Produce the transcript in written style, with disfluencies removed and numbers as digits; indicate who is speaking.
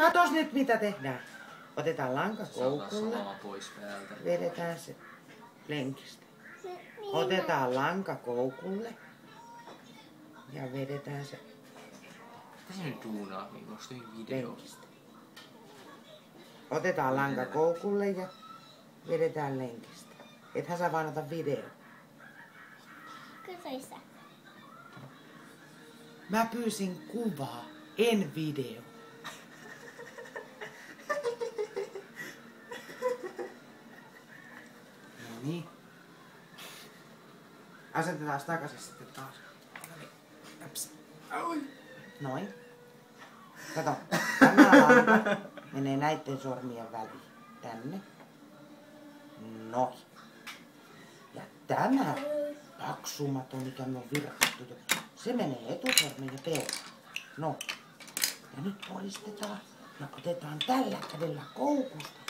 Speaker 1: Katos nyt mitä tehdään. Otetaan lanka koukulle.
Speaker 2: Pois päältä.
Speaker 1: Vedetään se lenkistä. Otetaan lanka koukulle. Ja vedetään se
Speaker 2: Mitä se nyt duunaa? Onko se video?
Speaker 1: lenkistä. Otetaan lanka koukulle ja vedetään lenkistä. Ethän sä vaan ota video.
Speaker 3: Kysyisä.
Speaker 1: Mä pyysin kuvaa, en video. No niin. Asetetaan takaisin sitten taas. Noin. Kato, tämä lanka menee näitten sormien väliin. Tänne. Noin. Ja tämä paksumaton, mikä me on virkattu jo, se menee etusormen ja peuran. No. Ja nyt puristetaan ja otetaan tällä kädellä koukusta.